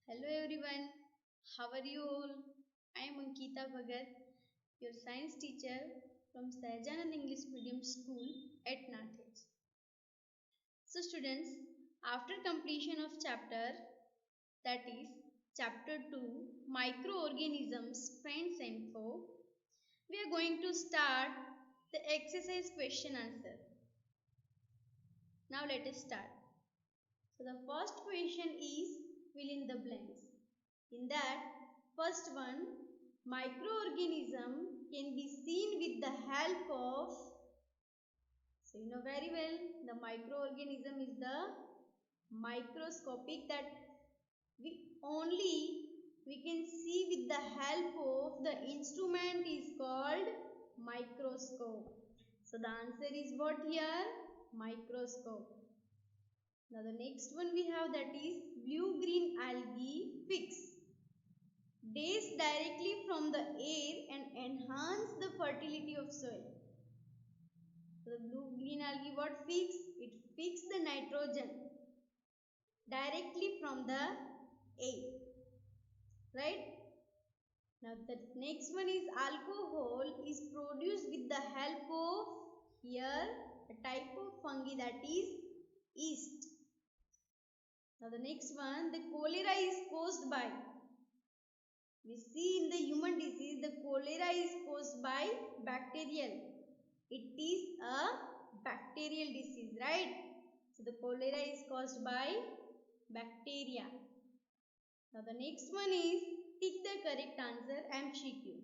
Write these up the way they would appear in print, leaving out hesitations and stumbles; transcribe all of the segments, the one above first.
Hello everyone, how are you all? I am Ankita Bhagat, your science teacher from Sahajanand English Medium School at Nathej. So students, after completion of chapter that is chapter 2 microorganisms friends and foe, we are going to start the exercise question answer. Now let us start. So the first question is fill in the blanks. In that, first one, microorganism can be seen with the help of, so you know very well, the microorganism is the microscopic that we can see with the help of the instrument is called microscope. So the answer is what here? Microscope. Now the next one we have that is blue-green algae fix. Days directly from the air and enhance the fertility of soil. So the blue-green algae what fix? It fix the nitrogen directly from the air. Right? Now the next one is alcohol is produced with the help of here a type of fungi that is yeast. Now the next one, the cholera is caused by, we see in the human disease the cholera is caused by bacterial. It is a bacterial disease, right? So the cholera is caused by bacteria. Now the next one is tick the correct answer MCQ.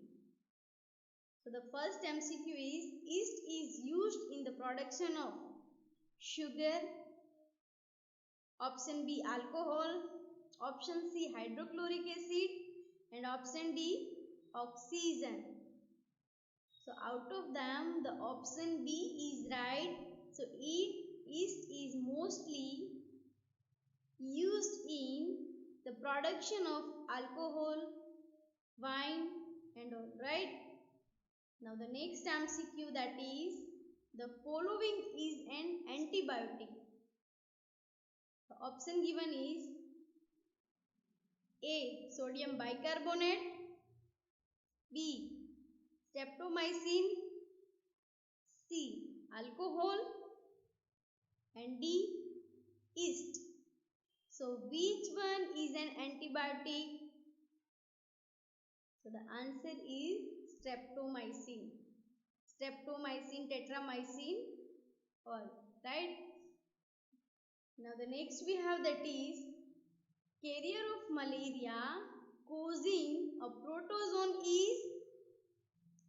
So the first MCQ is yeast is used in the production of sugar, option B alcohol, option C hydrochloric acid and option D oxygen. So out of them the option B is right. So yeast is mostly used in the production of alcohol, wine and all, right? Now the next MCQ that is the following is an antibiotic. The option given is A. Sodium bicarbonate, B. Streptomycin, C. Alcohol and D. Yeast. So which one is an antibiotic? So the answer is streptomycin. Streptomycin, tetramycin, all right. Now the next we have that is carrier of malaria causing a protozoan is,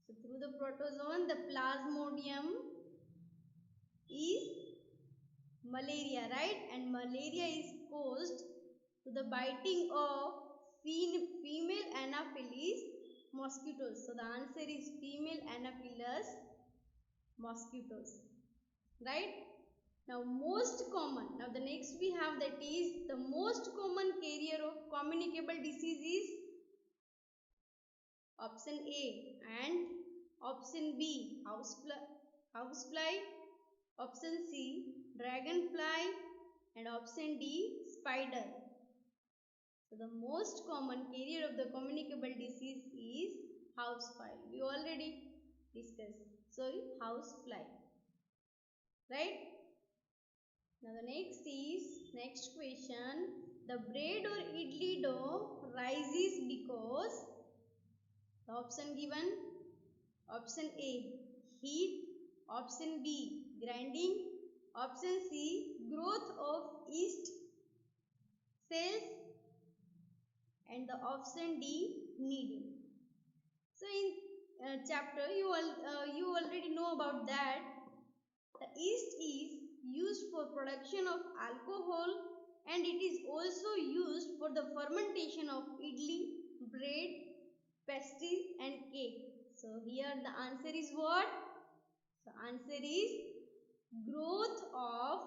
so through the protozoan the plasmodium is malaria, right? And malaria is caused to the biting of female Anopheles mosquitoes. So the answer is female Anopheles mosquitoes, right? Now most common, now the next we have that is the most common carrier of communicable disease is option A ant, option B housefly, option C dragonfly and option D spider. So the most common carrier of the communicable disease is housefly. We already discussed. Sorry, housefly. Right? Now the next question. The bread or idli dough rises because the option given, option A heat, option B grinding, option C growth of yeast cells and the option D kneading. So in chapter you already know about that. The yeast is used for production of alcohol and it is also used for the fermentation of idli, bread, pastries and cake. So here the answer is what? So answer is growth of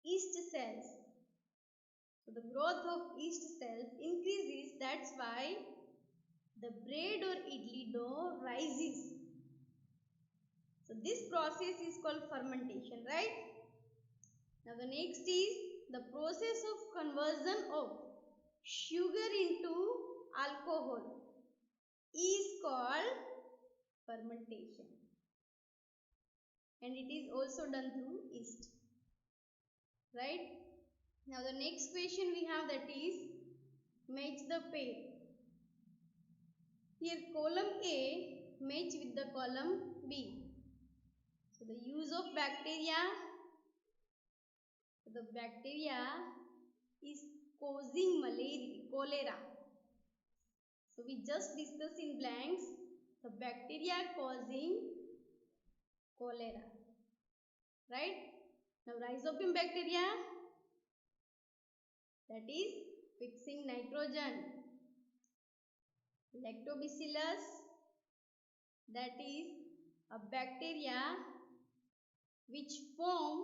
yeast cells. So the growth of yeast cells increases, that's why the bread or idli dough rises. So this process is called fermentation, right? Now the next is the process of conversion of sugar into alcohol is called fermentation, and it is also done through yeast, right? Now the next question we have, that is match the pair. Here column A match with the column B. So the use of bacteria, the bacteria is causing malaria, cholera. So we just discussed in blanks the bacteria causing cholera, right? Now rhizobium bacteria, that is fixing nitrogen. Lactobacillus, that is a bacteria which form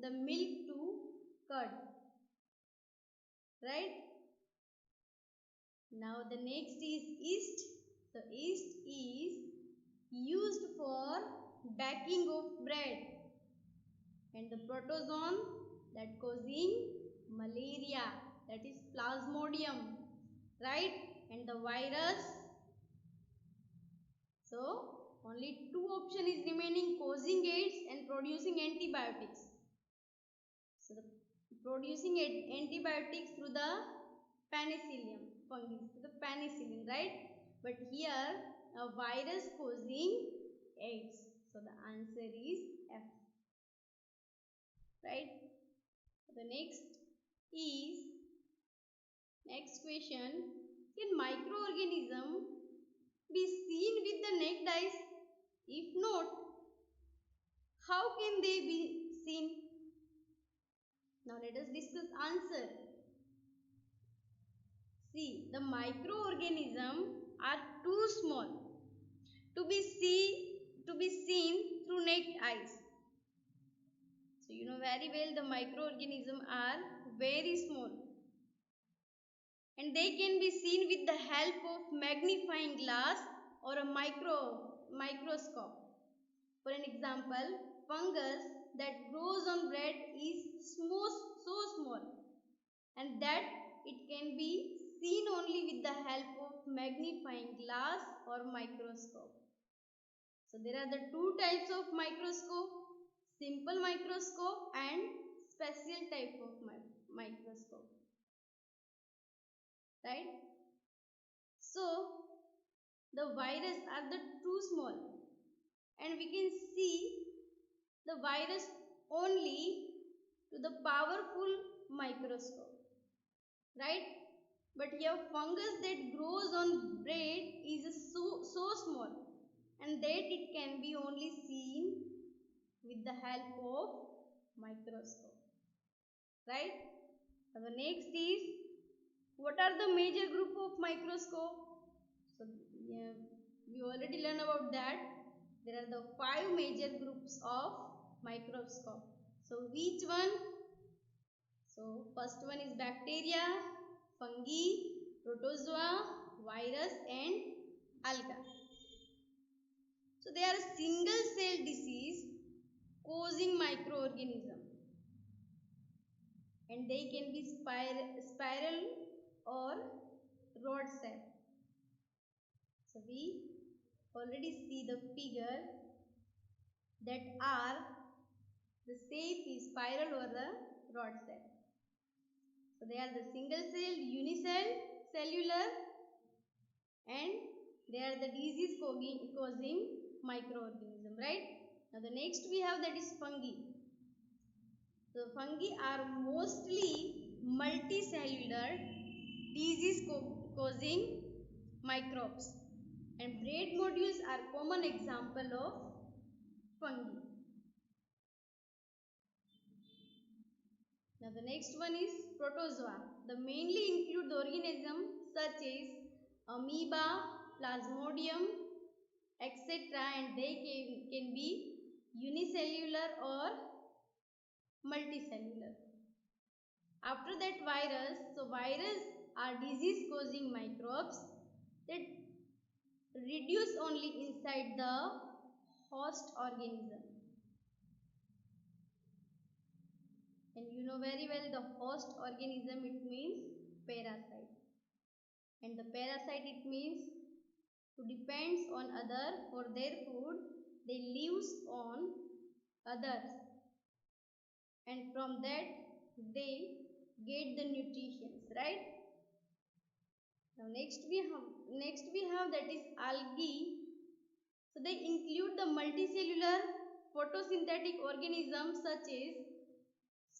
the milk to curd, right? Now the next is yeast. So yeast is used for baking of bread, and the protozoan that causing malaria, that is plasmodium, right? And the virus, so only two option is remaining, causing AIDS and producing antibiotics. So the producing antibiotics through the penicillium fungus, the penicillin, right? But here a virus causing AIDS, so the answer is F, right? The next question, can microorganism be seen with the naked eyes? If not, how can they be seen? Now let us discuss answer. See, the microorganisms are too small to be seen through naked eyes. So you know very well the microorganisms are very small, and they can be seen with the help of magnifying glass or a microscope. For an example, fungus that grows on bread is so small, and that it can be seen only with the help of magnifying glass or microscope. So there are the two types of microscope, simple microscope and special type of microscope, right? So the virus are the too small, and we can see the virus only to the powerful microscope, right? But here fungus that grows on bread is so small, and that it can be only seen with the help of microscope, right? Now the next is, what are the major group of microscope? So yeah, we already learned about that. There are the 5 major groups of microscope. So which one? So first one is bacteria, fungi, protozoa, virus and alga. So they are single cell disease causing microorganism, and they can be spiral or rod shape. So we already see the figure that are the shape is spiral or the rod shape. So they are the single cell, unicellular, and they are the disease causing microorganism, right? Now the next we have, that is fungi. So fungi are mostly multicellular disease causing microbes, and bread modules are common example of fungi. Now the next one is protozoa. The mainly include the organisms such as amoeba, plasmodium, etc., and they can be unicellular or multicellular. After that virus, so virus are disease causing microbes that reduce only inside the host organism. And you know very well the host organism, it means parasite. And the parasite, it means who depends on other for their food. They lives on others, and from that they get the nutrition, right? Now next we have that is algae. So they include the multicellular photosynthetic organisms such as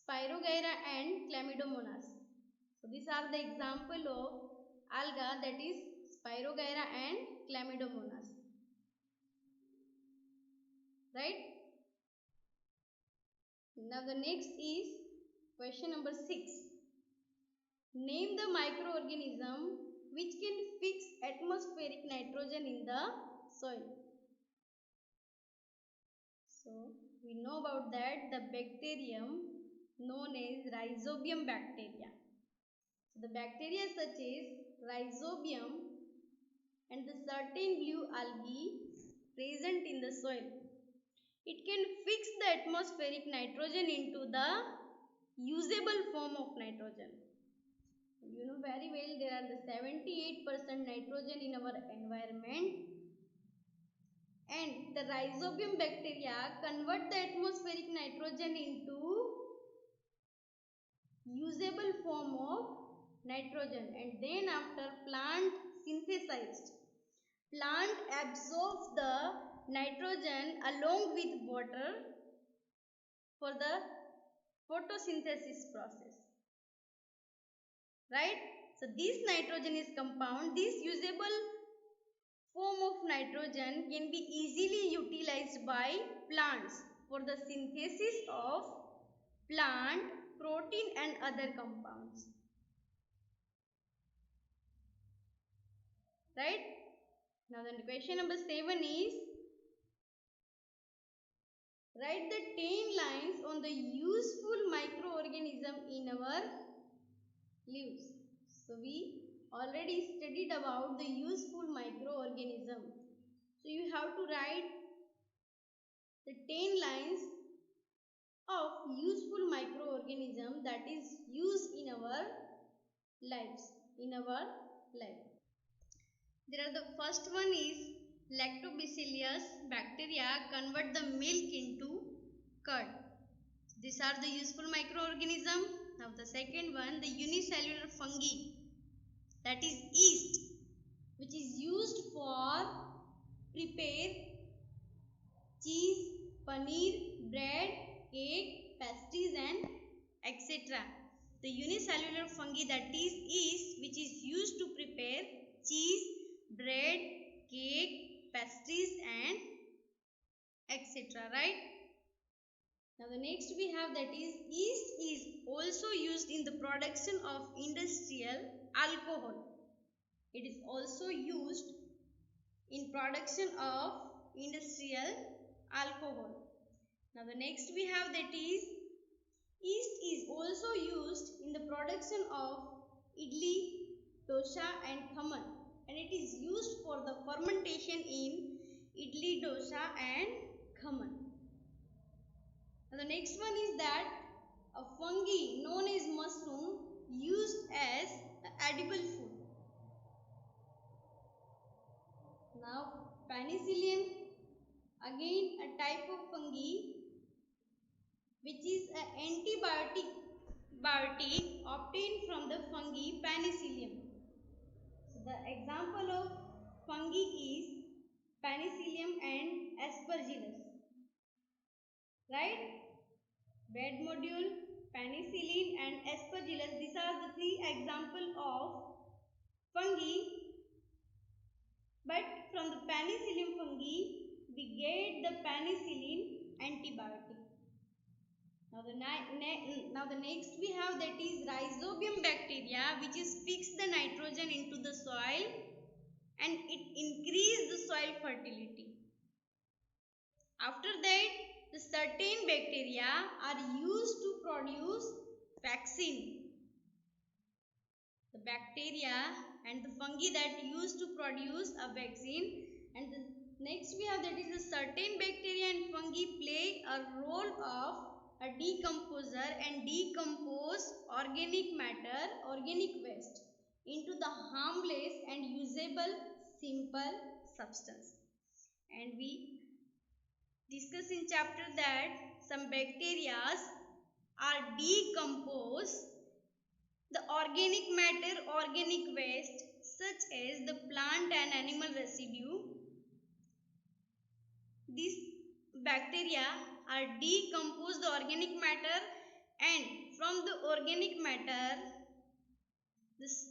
Spirogyra and Chlamydomonas. So these are the example of alga, that is Spirogyra and Chlamydomonas. Right? Now the next is question number 6. Name the microorganism which can fix atmospheric nitrogen in the soil. So we know about that, the bacterium known as Rhizobium bacteria. So the bacteria such as Rhizobium and the certain blue algae present in the soil, it can fix the atmospheric nitrogen into the usable form of nitrogen. You know very well, there are the 78% nitrogen in our environment, and the Rhizobium bacteria convert the atmospheric nitrogen into usable form of nitrogen, and then after plant synthesized, plant absorbs the nitrogen along with water for the photosynthesis process, right? So this nitrogen is compound. This usable form of nitrogen can be easily utilized by plants for the synthesis of plant protein and other compounds, right? Now then question number 7 is, write the 10 lines on the useful microorganism in our leaves. So we already studied about the useful microorganism. So you have to write the 10 lines of useful microorganism that is used in our lives, There are the first one is Lactobacillus bacteria convert the milk into curd. These are the useful microorganism. Now the second one, the unicellular fungi, that is yeast, which is used for prepare cheese, paneer, bread, cake, pastries and etc. The unicellular fungi, that is yeast, which is used to prepare cheese, bread, cake, pastries and etc. Right? Now the next we have that is yeast is also used in the production of industrial alcohol. It is also used in production of industrial alcohol. Now the next we have that is yeast is also used in the production of idli, dosa and khaman, and it is used for the fermentation in idli, dosa and khaman. Now the next one is that a fungi known as mushroom used as edible food. Now penicillium, again a type of fungi which is an antibiotic obtained from the fungi penicillium. So the example of fungi is penicillium and aspergillus, right? Bed module, penicillin and aspergillus, these are the 3 examples of fungi, but from the penicillium fungi we get the penicillin antibiotic. Now the next we have that is Rhizobium bacteria, which is fix the nitrogen into the soil and it increase the soil fertility. After that, the certain bacteria are used to produce vaccine. The bacteria and the fungi that used to produce a vaccine. And the next we have that is the certain bacteria and fungi play a role of a decomposer and decompose organic matter, organic waste. into the harmless and usable simple substance. And we discuss in chapter that some bacteria are decompose the organic matter, organic waste such as the plant and animal residue. These bacteria are decompose the organic matter, and from the organic matter this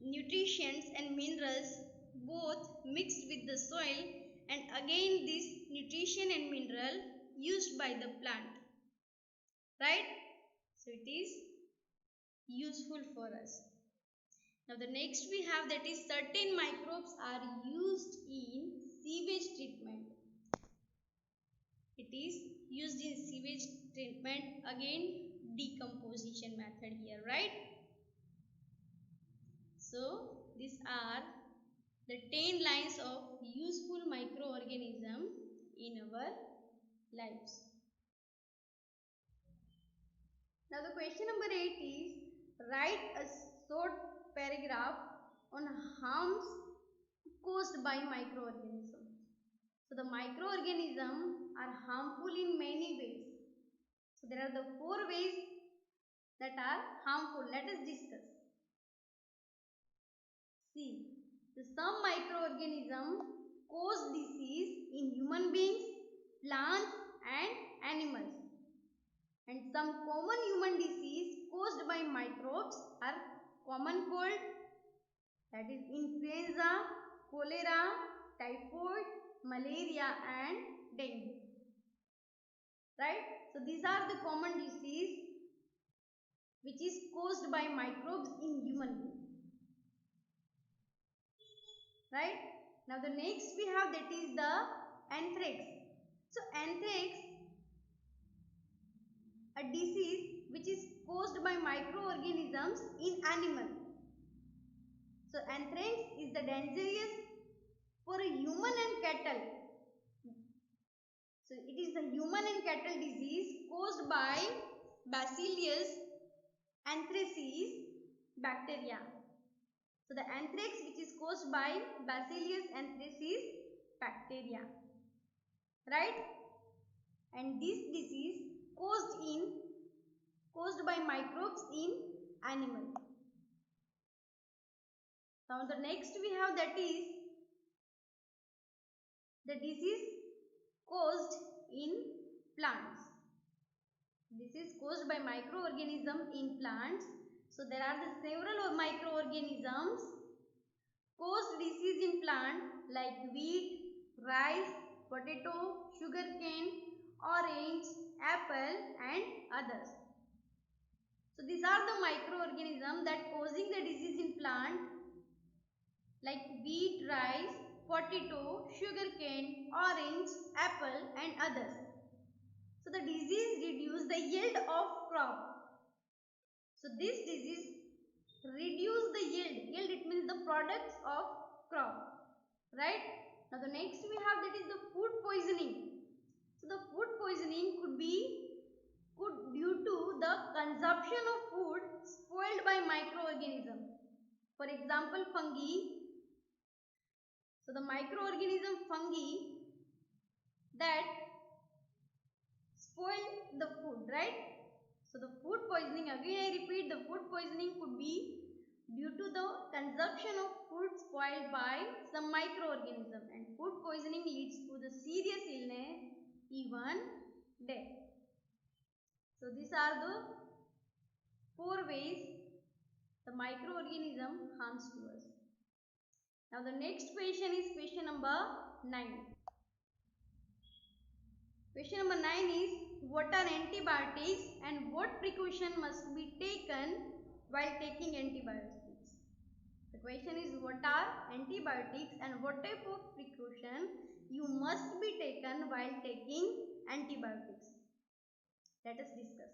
nutrients and minerals both mixed with the soil, and again this nutrition and mineral used by the plant, right? So it is useful for us. Now the next we have that is certain microbes are used in sewage treatment. It is used in sewage treatment, again decomposition method here, right? So these are the 10 lines of useful microorganism in our lives. Now the question number 8 is write a short paragraph on harms caused by microorganisms. So the microorganisms are harmful in many ways. So there are the 4 ways that are harmful. Let us discuss. See, some microorganisms cause disease in human beings, plants and animals. And some common human disease caused by microbes are common cold, that is influenza, cholera, typhoid, malaria and dengue. Right? So these are the common disease which is caused by microbes in human beings. Right? Now the next we have that is the anthrax. So anthrax, a disease which is caused by microorganisms in animals. So anthrax is the dangerous for human and cattle. So it is the human and cattle disease caused by Bacillus anthracis bacteria. So the anthrax which is caused by Bacillus anthracis bacteria, right? And this disease caused by microbes in animals. Now the next we have that is the disease caused in plants. This is caused by microorganisms in plants. So there are the several microorganisms cause disease in plant like wheat, rice, potato, sugarcane, orange, apple and others. So these are the microorganisms that causing the disease in plant like wheat, rice, potato, sugarcane, orange, apple and others. So the disease reduce the yield of crop. So this disease reduce the yield. Yield it means the products of crop. Right? Now the next we have that is the food poisoning. So the food poisoning could due to the consumption of food spoiled by microorganisms. For example, fungi. So the microorganism fungi that spoil the food, right? So the food poisoning, again I repeat, the food poisoning could be due to the consumption of food spoiled by some microorganism, and food poisoning leads to the serious illness, even death. So these are the 4 ways the microorganism harms to us. Now the next question is question number 9. Question number 9 is what are antibiotics and what precaution must be taken while taking antibiotics? The question is what are antibiotics and what type of precaution you must be taken while taking antibiotics. Let us discuss.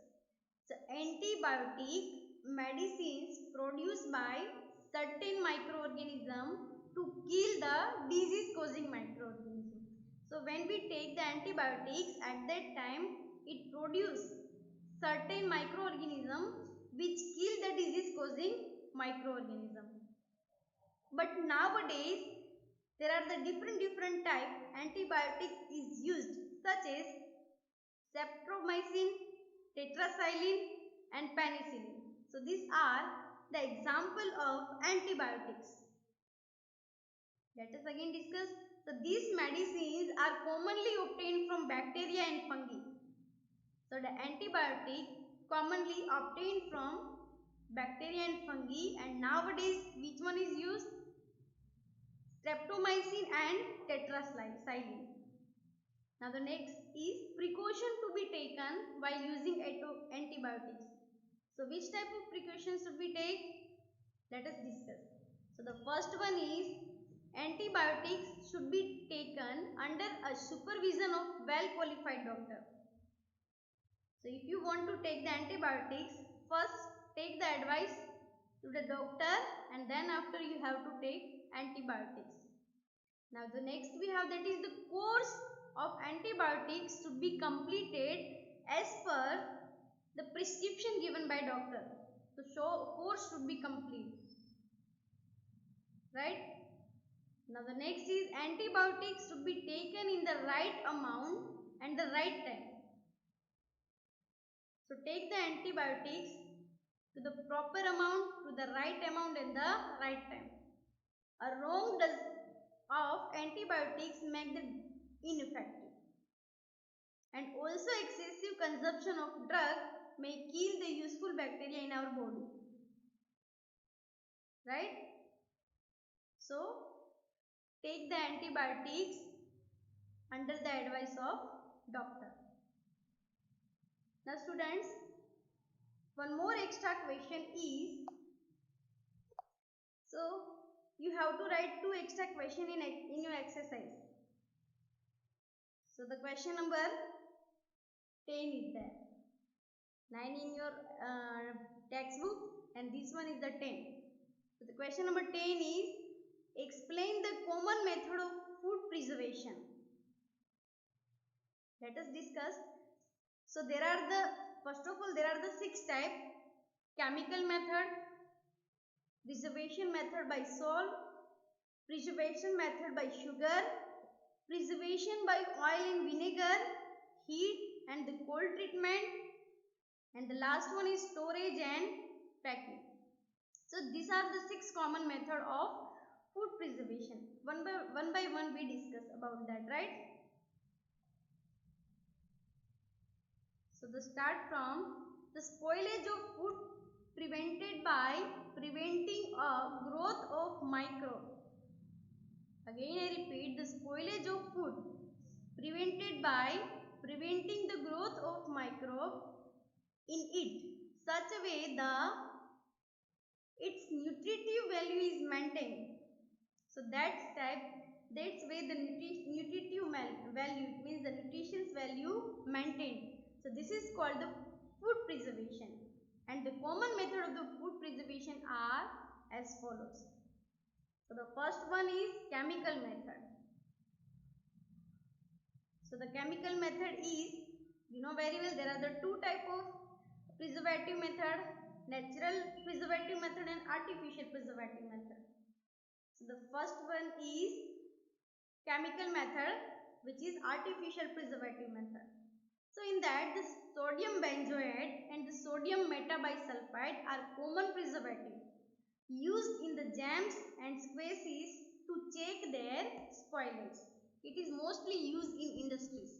So antibiotic medicines produced by certain microorganisms to kill the disease causing microorganism. So when we take the antibiotics, at that time it produces certain microorganisms which kill the disease causing microorganism. But nowadays there are the different type antibiotics is used, such as streptomycin, tetracycline and penicillin. So these are the example of antibiotics. Let us again discuss. So these medicines are commonly obtained from bacteria and fungi. So the antibiotic commonly obtained from bacteria and fungi, and nowadays which one is used? Streptomycin and tetracycline. Now the next is precaution to be taken while using antibiotics. So which type of precautions should we take? Let us discuss. So the first one is antibiotics should be taken under a supervision of well qualified doctor. So if you want to take the antibiotics, first take the advice to the doctor and then after you have to take antibiotics. Now the next we have, that is the course of antibiotics should be completed as per the prescription given by doctor. So course should be complete, right? Now the next is antibiotics should be taken in the right amount and the right time. So take the antibiotics to the proper amount, to the right amount and the right time. A wrong dose of antibiotics make them ineffective. And also excessive consumption of drug may kill the useful bacteria in our body. Right? So take the antibiotics under the advice of doctor. Now students, one more extra question is, so you have to write 2 extra questions in your exercise. So the question number 10 is there, 9 in your textbook and this one is the 10. So the question number 10 is, explain the common method of food preservation. Let us discuss. So there are the, first of all there are the 6 types: chemical method, preservation method by salt, preservation method by sugar, preservation by oil and vinegar, heat and the cold treatment, and the last one is storage and packing. So these are the 6 common method of food preservation. One by one we discuss about that, right? So the start from the spoilage of food prevented by preventing a growth of microbe. Again I repeat, the spoilage of food prevented by preventing the growth of microbe in it, such a way its nutritive value is maintained. So that's way the nutritive value, it means the nutrition's value maintained. So this is called the food preservation, and the common method of the food preservation are as follows. So the first one is chemical method. So the chemical method is, you know very well, there are the 2 type of preservative method: natural preservative method and artificial preservative method. So the first one is chemical method, which is artificial preservative method. So in that, the sodium benzoate and the sodium metabisulfite are common preservative used in the jams and squeezes to check their spoilage. It is mostly used in industries,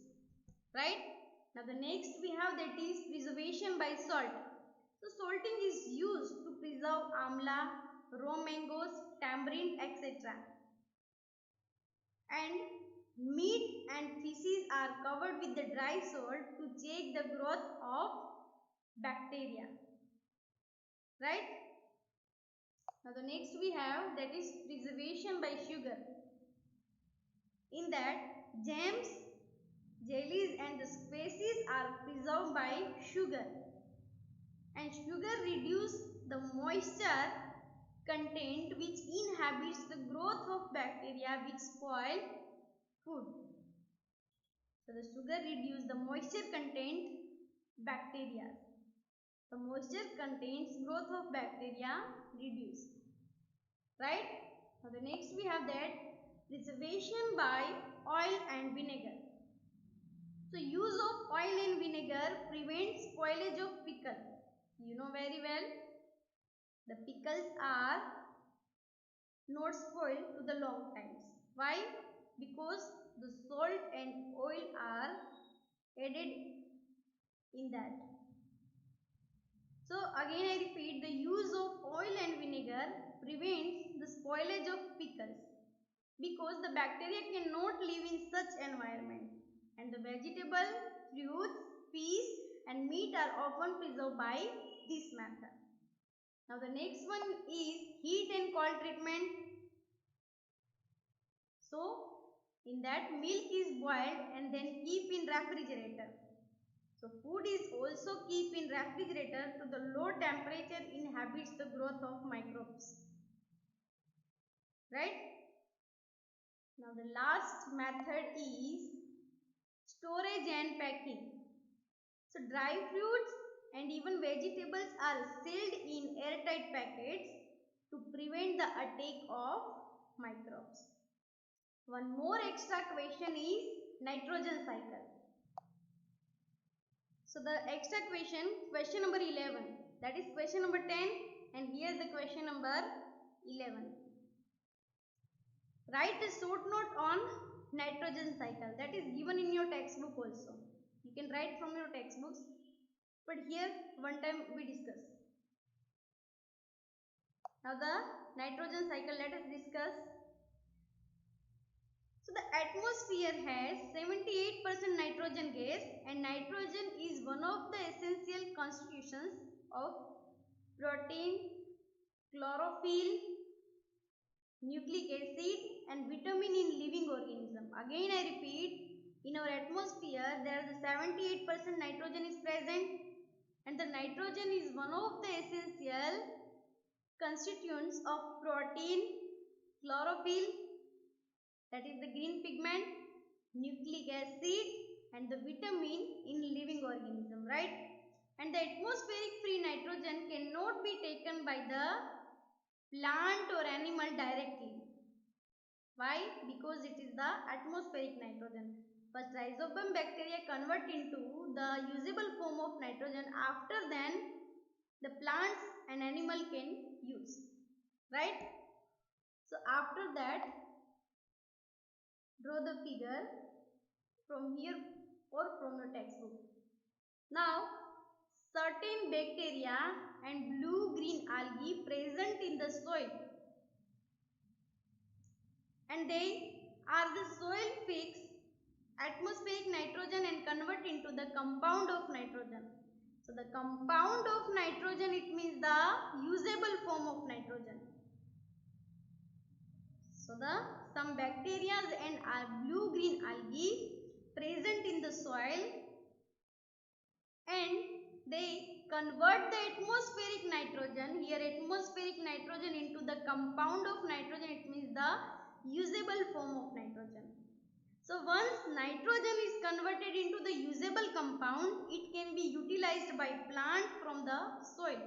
right? Now the next we have, that is preservation by salt. So salting is used to preserve amla, raw mangoes, tamarind, etc. And meat and fishes are covered with the dry salt to check the growth of bacteria, right? Now the next we have, that is preservation by sugar. In that, jams, jellies and the species are preserved by sugar, and sugar reduces the moisture content which inhibits the growth of bacteria which spoil food. So the sugar reduces the moisture content bacteria. The moisture contains growth of bacteria reduced. Right? Now the next we have that preservation by oil and vinegar. So use of oil and vinegar prevents spoilage of pickle. You know very well, the pickles are not spoiled to the long times. Why? Because the salt and oil are added in that. So again I repeat, the use of oil and vinegar prevents the spoilage of pickles because the bacteria cannot live in such environment, and the vegetable, fruits, fish and meat are often preserved by this method. Now the next one is heat and cold treatment. So in that, milk is boiled and then keep in refrigerator. So food is also keep in refrigerator to the low temperature inhibits the growth of microbes. Right? Now the last method is storage and packing. So dry fruits and even vegetables are sealed in airtight packets to prevent the attack of microbes. One more extra question is nitrogen cycle. So the extra question number 11, that is question number 10, and here the question number 11. Write a short note on nitrogen cycle, that is given in your textbook also. You can write from your textbooks, but here one time we discuss. Now the nitrogen cycle, let us discuss. So the atmosphere has 78% nitrogen gas, and nitrogen is one of the essential constituents of protein, chlorophyll, nucleic acid and vitamin in living organism. Again I repeat, in our atmosphere there is 78% nitrogen is present, and the nitrogen is one of the essential constituents of protein, chlorophyll, that is the green pigment, nucleic acid and the vitamin in living organism, right? And the atmospheric free nitrogen cannot be taken by the plant or animal directly. Why? Because it is the atmospheric nitrogen. First rhizobum bacteria convert into the usable form of nitrogen, after then the plants and animal can use, right? So after that, draw the figure from here or from your textbook. Now, certain bacteria and blue-green algae present in the soil, and they are the soil fix atmospheric nitrogen and convert into the compound of nitrogen. So the compound of nitrogen, it means the usable form of nitrogen. So the some bacteria and blue-green algae present in the soil, and they convert the atmospheric nitrogen, here atmospheric nitrogen, into the compound of nitrogen, it means the usable form of nitrogen. So once nitrogen is converted into the usable compound, it can be utilized by plant from the soil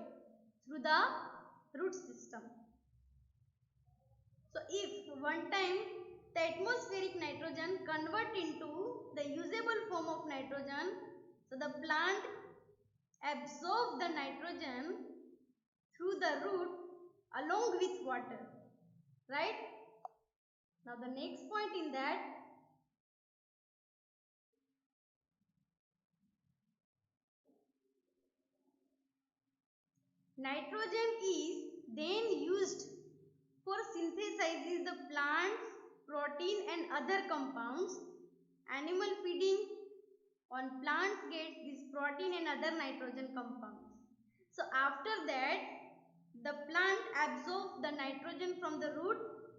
through the root system. So if one time the atmospheric nitrogen convert into the usable form of nitrogen, so the plant absorb the nitrogen through the root along with water, right? Now the next point in that, nitrogen is then used for synthesizing the plants, protein and other compounds. Animal feeding on plants gets this protein and other nitrogen compounds. So after that, the plant absorbs the nitrogen from the root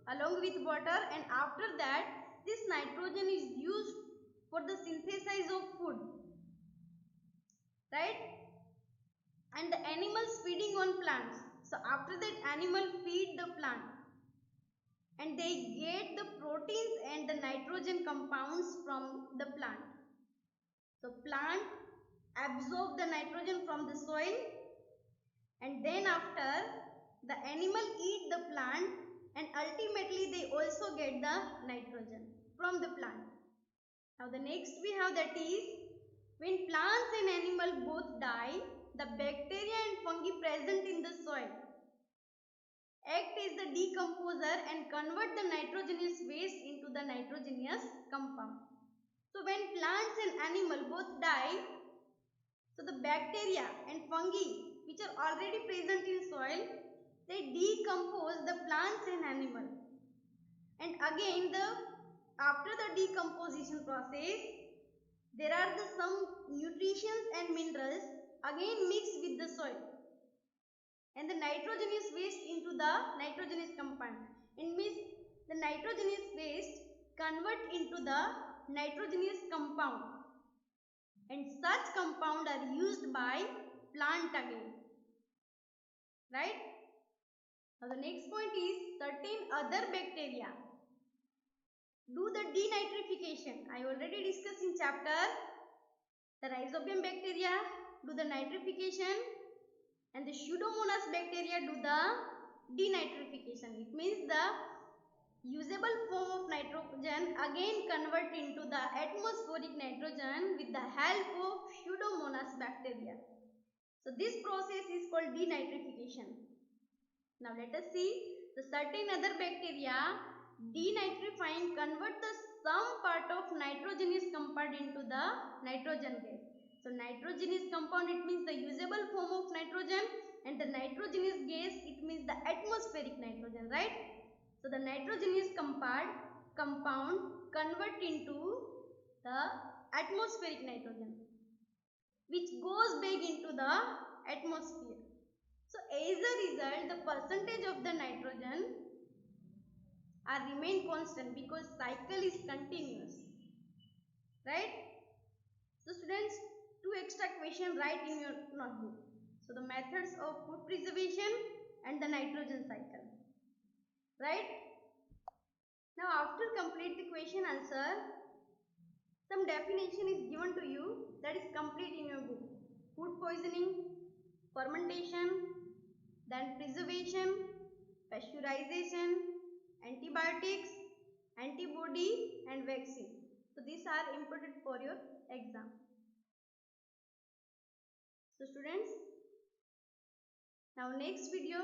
along with water, and after that this nitrogen is used for the synthesis of food, right? And the animals feeding on plants. So after that animal feed the plant and they get the proteins and the nitrogen compounds from the plant. So plant absorb the nitrogen from the soil and then after the animal eat the plant, and ultimately they also get the nitrogen from the plant. Now the next we have, that is, when plants and animal both die, the bacteria and fungi present in the soil act as the decomposer and convert the nitrogenous waste into the nitrogenous compound. So when plants and animal both die, so the bacteria and fungi which are already present in soil, they decompose the plants and animal. And again, after the decomposition process, there are some nutrients and minerals again mixed with the soil, and the nitrogenous waste into the nitrogenous compound. It means the nitrogenous waste convert into the nitrogenous compound, and such compound are used by plant again, right? Now the next point is, certain other bacteria do the denitrification. I already discussed in chapter the rhizobium bacteria do the nitrification, and the Pseudomonas bacteria do the denitrification. It means the usable form of nitrogen again convert into the atmospheric nitrogen with the help of Pseudomonas bacteria. So this process is called denitrification. Now let us see, the certain other bacteria denitrifying convert the some part of nitrogenous compound into the nitrogen gas. So nitrogenous compound, it means the usable form of nitrogen, and the nitrogenous gas, it means the atmospheric nitrogen, right? So the nitrogenous compound convert into the atmospheric nitrogen, which goes back into the atmosphere. So as a result, the percentage of the nitrogen are remain constant because cycle is continuous, right? So students, two extra question write in your notebook. So the methods of food preservation and the nitrogen cycle, right? Now after complete the question answer, some definition is given to you, that is complete in your book. Food poisoning, fermentation, then preservation, pasteurization, antibiotics, antibody, and vaccine. So these are important for your exam. So students, now next video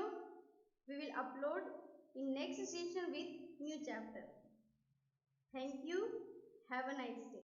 we will upload in next session with new chapter. Thank you. Have a nice day.